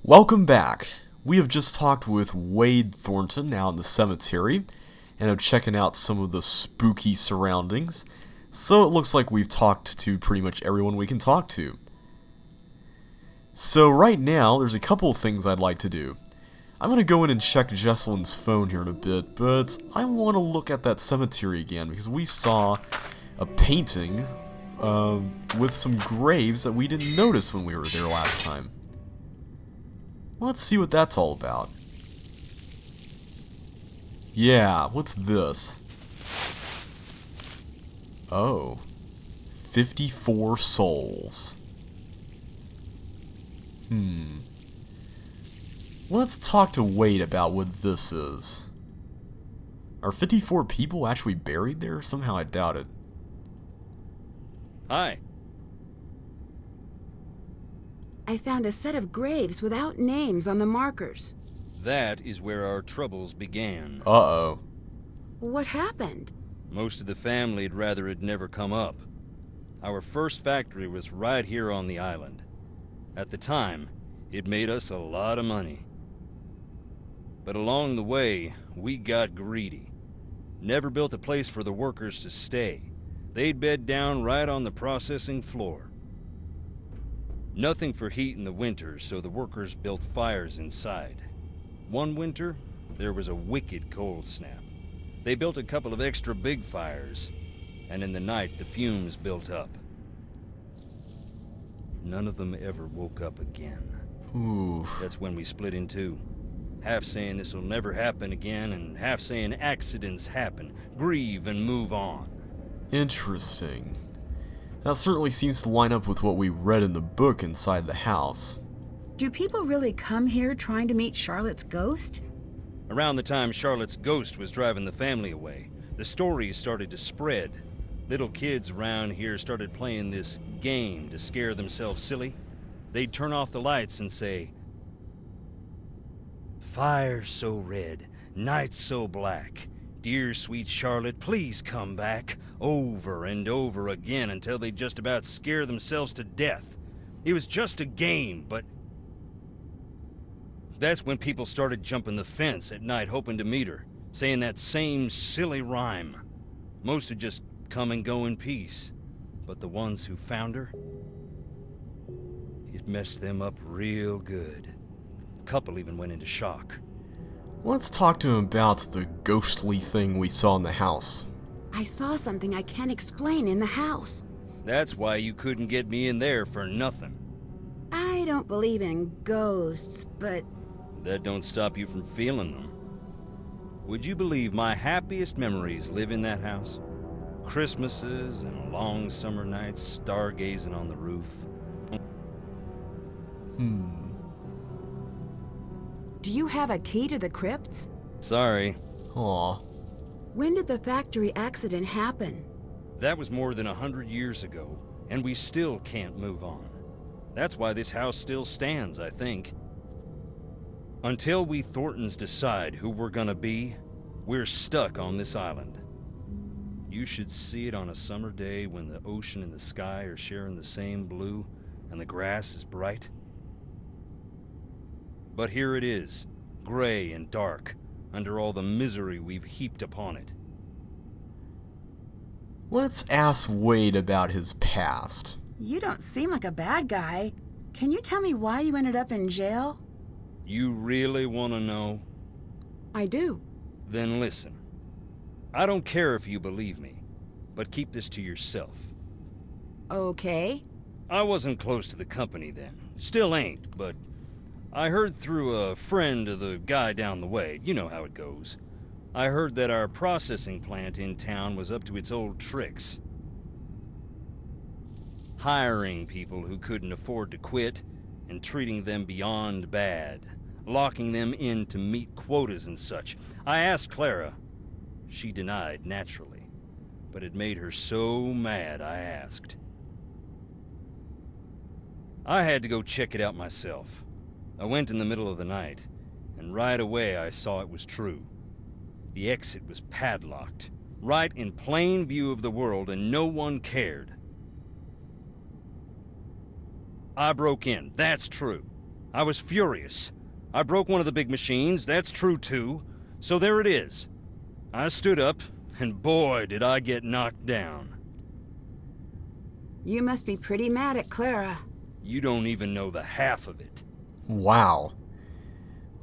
Welcome back. We have just talked with Wade Thornton out in the cemetery, and are checking out some of the spooky surroundings. So it looks like we've talked to pretty much everyone we can talk to. So right now, there's a couple of things I'd like to do. I'm going to go in and check Jesselyn's phone here in a bit, but I want to look at that cemetery again, because we saw a painting with some graves that we didn't notice when we were there last time. Let's see what that's all about. Yeah, what's this? Oh, 54 souls. Let's talk to Wade about what this is. Are 54 people actually buried there? Somehow I doubt it. Hi. I found a set of graves without names on the markers. That is where our troubles began. Uh-oh. What happened? Most of the family'd rather it never come up. Our first factory was right here on the island. At the time, it made us a lot of money. But along the way, we got greedy. Never built a place for the workers to stay. They'd bed down right on the processing floor. Nothing for heat in the winter, so the workers built fires inside. One winter, there was a wicked cold snap. They built a couple of extra big fires, and in the night the fumes built up. None of them ever woke up again. Ooh. That's when we split in two. Half saying this will never happen again, and half saying accidents happen. Grieve and move on. Interesting. That certainly seems to line up with what we read in the book inside the house. Do people really come here trying to meet Charlotte's ghost? Around the time Charlotte's ghost was driving the family away, the stories started to spread. Little kids around here started playing this game to scare themselves silly. They'd turn off the lights and say, "Fire so red, night so black. Dear sweet Charlotte, please come back," over and over again until they'd just about scare themselves to death. It was just a game, but that's when people started jumping the fence at night hoping to meet her, saying that same silly rhyme. Most would just come and go in peace, but the ones who found her, it messed them up real good. A couple even went into shock. Let's talk to him about the ghostly thing we saw in the house. I saw something I can't explain in the house. That's why you couldn't get me in there for nothing. I don't believe in ghosts, but That don't stop you from feeling them. Would you believe my happiest memories live in that house? Christmases and long summer nights stargazing on the roof. do you have a key to the crypts? Sorry, Aw. When did the factory accident happen? that was more than 100 years ago, and we still can't move on. That's why this house still stands, I think. Until we Thorntons decide who we're gonna be, we're stuck on this island. You should see it on a summer day when the ocean and the sky are sharing the same blue and the grass is bright. But here it is, gray and dark, under all the misery we've heaped upon it. Let's ask Wade about his past. You don't seem like a bad guy. Can you tell me why you ended up in jail? You really want to know? I do. Then listen. I don't care if you believe me, but keep this to yourself. Okay. I wasn't close to the company then. Still ain't, but I heard through a friend of the guy down the way. You know how it goes. I heard that our processing plant in town was up to its old tricks. Hiring people who couldn't afford to quit and treating them beyond bad. Locking them in to meet quotas and such. I asked Clara. She denied, naturally. But it made her so mad I asked. I had to go check it out myself. I went in the middle of the night, and right away I saw it was true. The exit was padlocked, right in plain view of the world, and no one cared. I broke in, that's true. I was furious. I broke one of the big machines, that's true too. So there it is. I stood up, and boy, did I get knocked down. You must be pretty mad at Clara. You don't even know the half of it. Wow.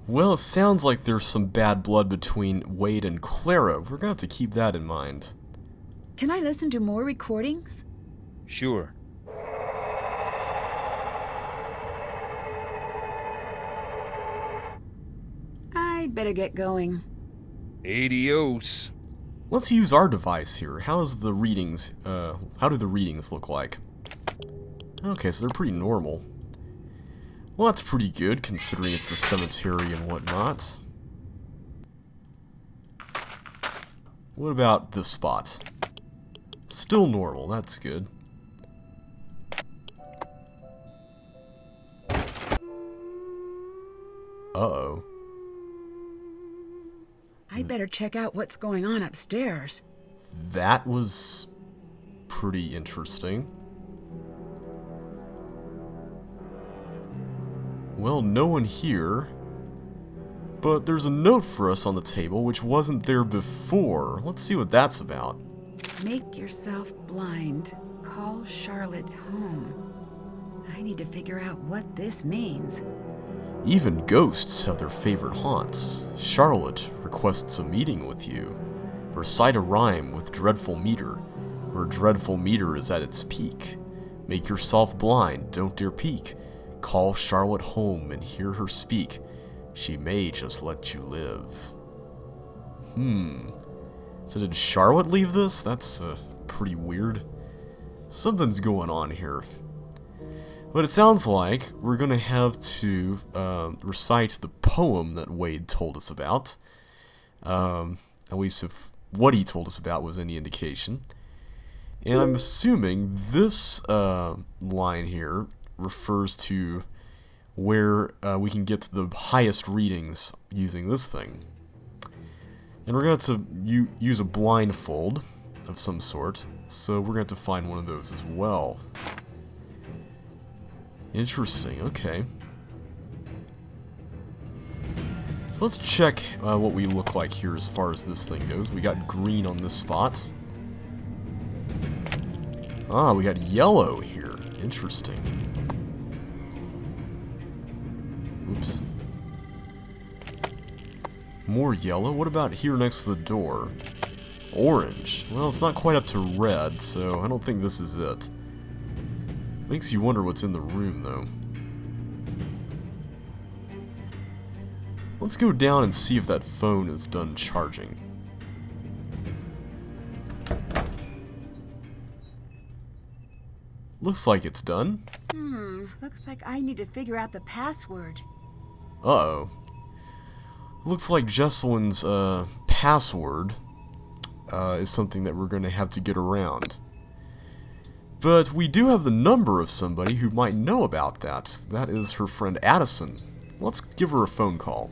Well, it sounds like there's some bad blood between Wade and Clara. We're gonna have to keep that in mind. Can I listen to more recordings? Sure. I'd better get going. Adios. Let's use our device here. How do the readings look like? Okay, so they're pretty normal. Well, that's pretty good, considering it's the cemetery and whatnot. What about this spot? Still normal, that's good. Uh-oh. I'd better check out what's going on upstairs. That was pretty interesting. Well, no one here. But there's a note for us on the table which wasn't there before. Let's see what that's about. Make yourself blind. Call Charlotte home. I need to figure out what this means. Even ghosts have their favorite haunts. Charlotte requests a meeting with you. Recite a rhyme with dreadful meter, where dreadful meter is at its peak. Make yourself blind, don't dare peek. Call Charlotte home and hear her speak. She may just let you live. So did Charlotte leave this? That's pretty weird. Something's going on here. But it sounds like we're going to have to recite the poem that Wade told us about. At least if what he told us about was any indication. And I'm assuming this line here refers to where we can get to the highest readings using this thing. And we're going to have to use a blindfold of some sort, so we're going to have to find one of those as well. Interesting, okay. So let's check what we look like here as far as this thing goes. We got green on this spot. Ah, we got yellow here. Interesting. Oops. More yellow? What about here next to the door? Orange. Well, it's not quite up to red, so I don't think this is it. Makes you wonder what's in the room, though. Let's go down and see if that phone is done charging. Looks like it's done. Looks like I need to figure out the password. Uh-oh. Looks like Jesselyn's password is something that we're going to have to get around. But we do have the number of somebody who might know about that. That is her friend Addison. Let's give her a phone call.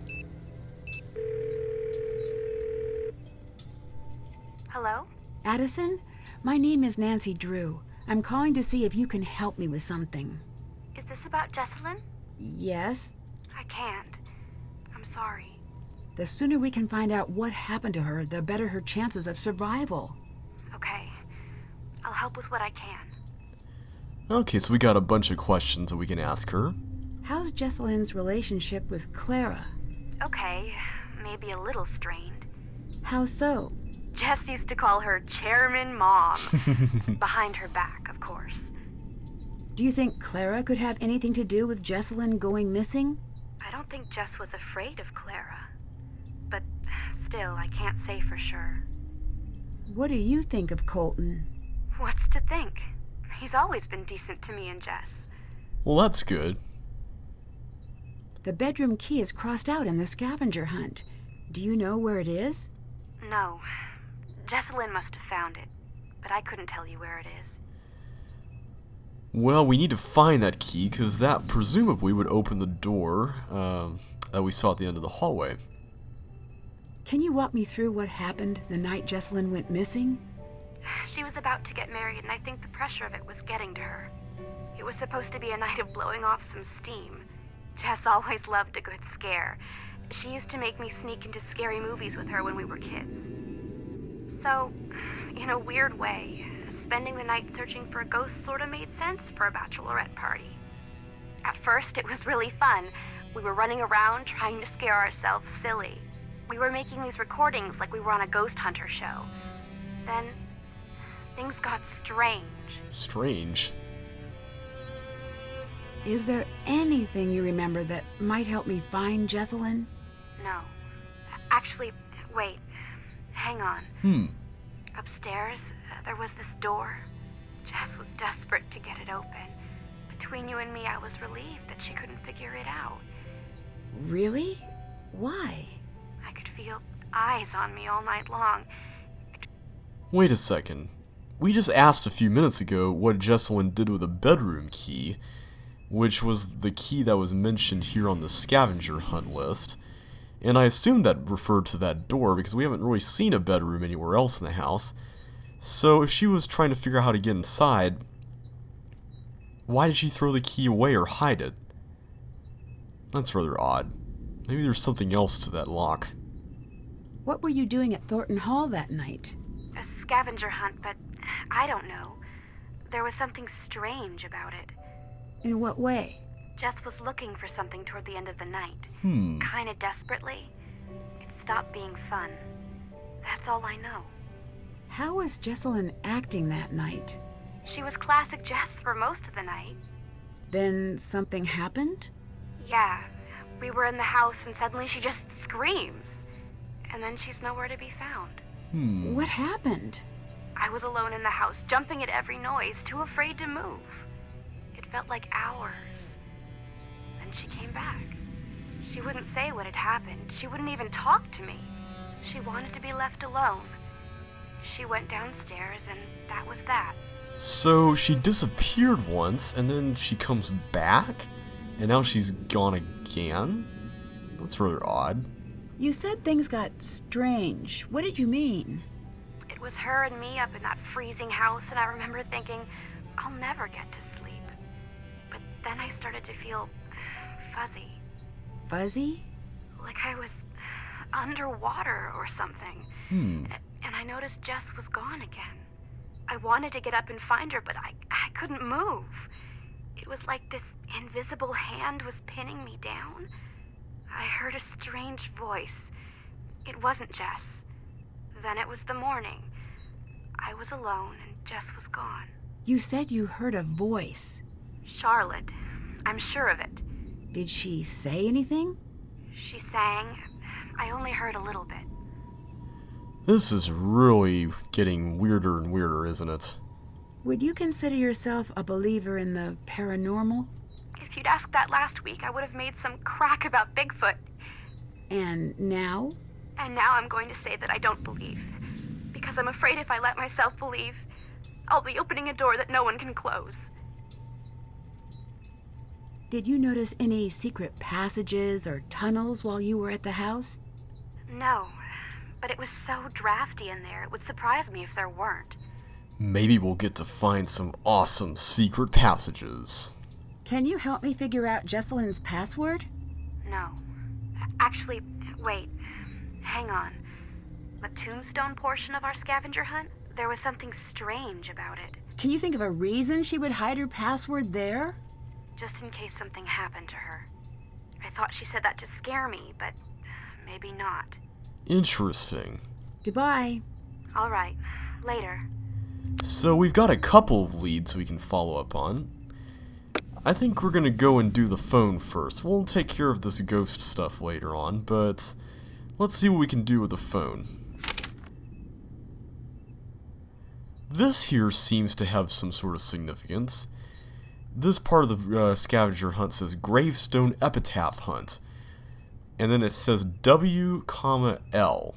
Hello? Addison? My name is Nancy Drew. I'm calling to see if you can help me with something. Is this about Jesselyn? Yes? I can't. I'm sorry. The sooner we can find out what happened to her, the better her chances of survival. Okay. I'll help with what I can. Okay, so we got a bunch of questions that we can ask her. How's Jesselyn's relationship with Clara? Okay. Maybe a little strained. How so? Jess used to call her Chairman Mom. Behind her back, of course. Do you think Clara could have anything to do with Jesselyn going missing? I don't think Jess was afraid of Clara. But still, I can't say for sure. What do you think of Colton? What's to think? He's always been decent to me and Jess. Well, that's good. The bedroom key is crossed out in the scavenger hunt. Do you know where it is? No. Jesselyn must have found it, but I couldn't tell you where it is. Well, we need to find that key, because that presumably would open the door that we saw at the end of the hallway. Can you walk me through what happened the night Jesselyn went missing? She was about to get married, and I think the pressure of it was getting to her. It was supposed to be a night of blowing off some steam. Jess always loved a good scare. She used to make me sneak into scary movies with her when we were kids. So, in a weird way, spending the night searching for a ghost sort of made sense for a bachelorette party. At first, it was really fun. We were running around trying to scare ourselves silly. We were making these recordings like we were on a ghost hunter show. Then, things got strange. Strange? Is there anything you remember that might help me find Jessalyn? No. Actually, wait. Hang on. Upstairs, there was this door. Jess was desperate to get it open. Between you and me, I was relieved that she couldn't figure it out. Really? Why? I could feel eyes on me all night long. Wait a second. We just asked a few minutes ago what Jessalyn did with a bedroom key, which was the key that was mentioned here on the scavenger hunt list. And I assumed that referred to that door because we haven't really seen a bedroom anywhere else in the house. So if she was trying to figure out how to get inside, why did she throw the key away or hide it? That's rather odd. Maybe there's something else to that lock. What were you doing at Thornton Hall that night? A scavenger hunt, but I don't know. There was something strange about it. In what way? Jess was looking for something toward the end of the night. Kinda desperately. It stopped being fun. That's all I know. How was Jessalyn acting that night? She was classic Jess for most of the night. Then something happened? Yeah, we were in the house and suddenly she just screams. And then she's nowhere to be found. What happened? I was alone in the house, jumping at every noise, too afraid to move. It felt like hours. Then she came back. She wouldn't say what had happened. She wouldn't even talk to me. She wanted to be left alone. She went downstairs and that was that. So she disappeared once, and then she comes back? And now she's gone again? That's rather odd. You said things got strange. What did you mean? It was her and me up in that freezing house, and I remember thinking, I'll never get to sleep. But then I started to feel fuzzy. Fuzzy? Like I was underwater or something. And I noticed Jess was gone again. I wanted to get up and find her, but I couldn't move. It was like this invisible hand was pinning me down. I heard a strange voice. It wasn't Jess. Then it was the morning. I was alone and Jess was gone. You said you heard a voice. Charlotte. I'm sure of it. Did she say anything? She sang. I only heard a little bit. This is really getting weirder and weirder, isn't it? Would you consider yourself a believer in the paranormal? If you'd asked that last week, I would have made some crack about Bigfoot. And now? And now I'm going to say that I don't believe. Because I'm afraid if I let myself believe, I'll be opening a door that no one can close. Did you notice any secret passages or tunnels while you were at the house? No, but it was so drafty in there, it would surprise me if there weren't. Maybe we'll get to find some awesome secret passages. Can you help me figure out Jessalyn's password? No. Actually, wait. Hang on. The tombstone portion of our scavenger hunt, there was something strange about it. Can you think of a reason she would hide her password there? Just in case something happened to her. I thought she said that to scare me, but maybe not. Interesting. Goodbye. All right. Later. So we've got a couple of leads we can follow up on. I think we're gonna go and do the phone first. We'll take care of this ghost stuff later on, but let's see what we can do with the phone. This here seems to have some sort of significance. This part of the scavenger hunt says Gravestone Epitaph Hunt. And then it says W, L.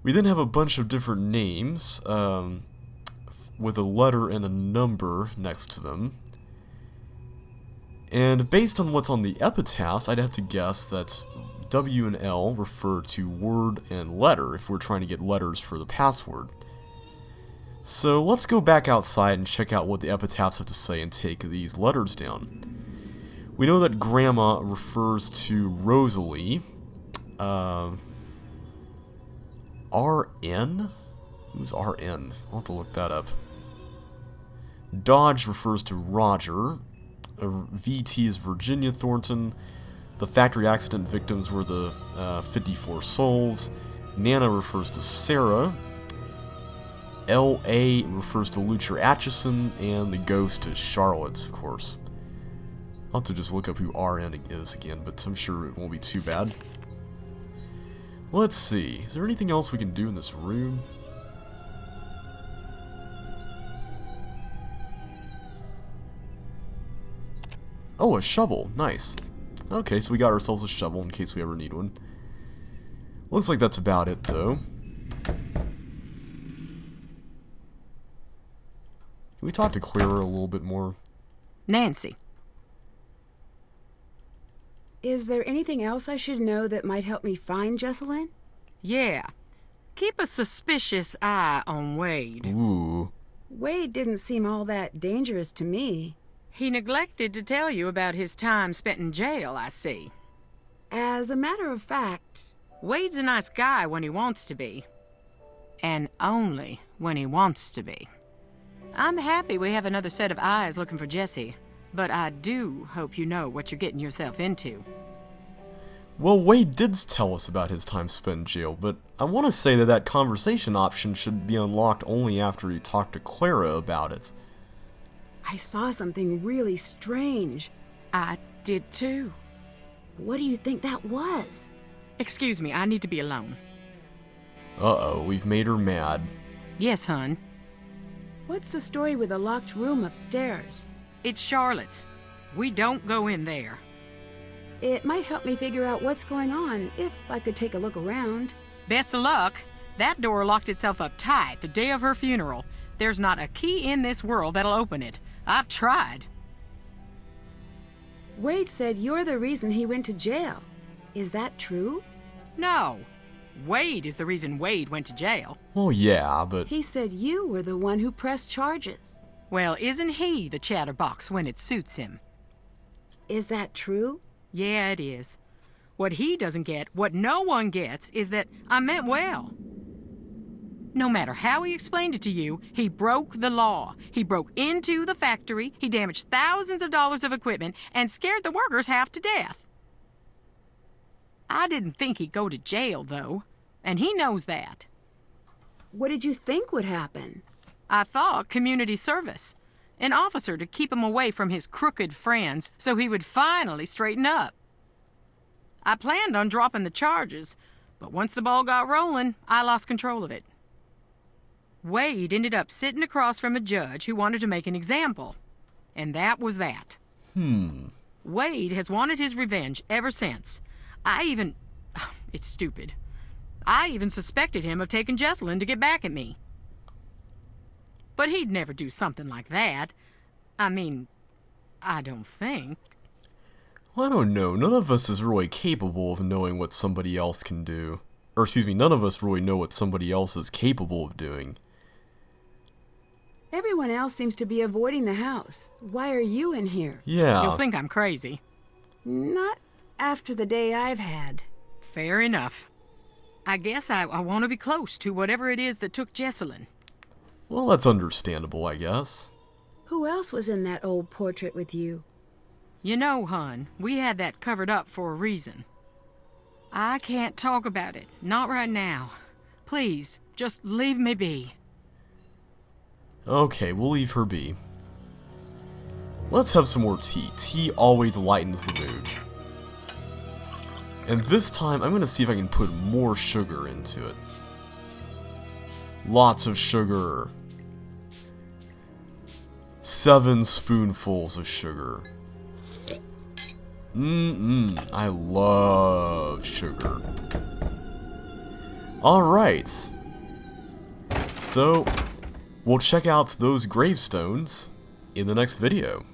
We then have a bunch of different names with a letter and a number next to them. And based on what's on the epitaphs, I'd have to guess that W and L refer to word and letter if we're trying to get letters for the password. So let's go back outside and check out what the epitaphs have to say and take these letters down. We know that Grandma refers to Rosalie. RN? Who's RN? I'll have to look that up. Dodge refers to Roger. VT is Virginia Thornton. The factory accident victims were the 54 souls. Nana refers to Sarah. LA refers to Luther Atchison. And the ghost is Charlotte, of course. I'll have to just look up who RN is again, but I'm sure it won't be too bad. Let's see. Is there anything else we can do in this room? Oh, a shovel. Nice. Okay, so we got ourselves a shovel in case we ever need one. Looks like that's about it, though. Can we talk to Quera a little bit more? Nancy. Is there anything else I should know that might help me find Jesselyn? Yeah. Keep a suspicious eye on Wade. Ooh. Wade didn't seem all that dangerous to me. He neglected to tell you about his time spent in jail, I see. As a matter of fact... Wade's a nice guy when he wants to be. And only when he wants to be. I'm happy we have another set of eyes looking for Jesse, but I do hope you know what you're getting yourself into. Well, Wade did tell us about his time spent in jail, but I want to say that that conversation option should be unlocked only after he talked to Quera about it. I saw something really strange. I did too. What do you think that was? Excuse me, I need to be alone. Uh-oh, we've made her mad. Yes, hun. What's the story with the locked room upstairs? It's Charlotte's. We don't go in there. It might help me figure out what's going on, if I could take a look around. Best of luck. That door locked itself up tight the day of her funeral. There's not a key in this world that'll open it. I've tried. Wade said you're the reason he went to jail. Is that true? No. Wade is the reason Wade went to jail. Well, yeah, but... He said you were the one who pressed charges. Well, isn't he the chatterbox when it suits him? Is that true? Yeah, it is. What he doesn't get, what no one gets, is that I meant well. No matter how he explained it to you, he broke the law. He broke into the factory, he damaged thousands of dollars of equipment, and scared the workers half to death. I didn't think he'd go to jail, though, and he knows that. What did you think would happen? I thought community service. An officer to keep him away from his crooked friends so he would finally straighten up. I planned on dropping the charges, but once the ball got rolling, I lost control of it. Wade ended up sitting across from a judge who wanted to make an example. And that was that. Wade has wanted his revenge ever since. It's stupid. I even suspected him of taking Jesselyn to get back at me. But he'd never do something like that. I mean, I don't think. Well, I don't know. None of us is really capable of knowing what somebody else can do. Or, excuse me, none of us really know what somebody else is capable of doing. Everyone else seems to be avoiding the house. Why are you in here? Yeah. You'll think I'm crazy. Not after the day I've had. Fair enough. I guess I want to be close to whatever it is that took Jesselyn. Well, that's understandable, I guess. Who else was in that old portrait with you? You know, hon, we had that covered up for a reason. I can't talk about it. Not right now. Please, just leave me be. Okay, we'll leave her be. Let's have some more tea. Tea always lightens the mood. And this time, I'm going to see if I can put more sugar into it. Lots of sugar. 7 spoonfuls of sugar. I love sugar. Alright. So, we'll check out those gravestones in the next video.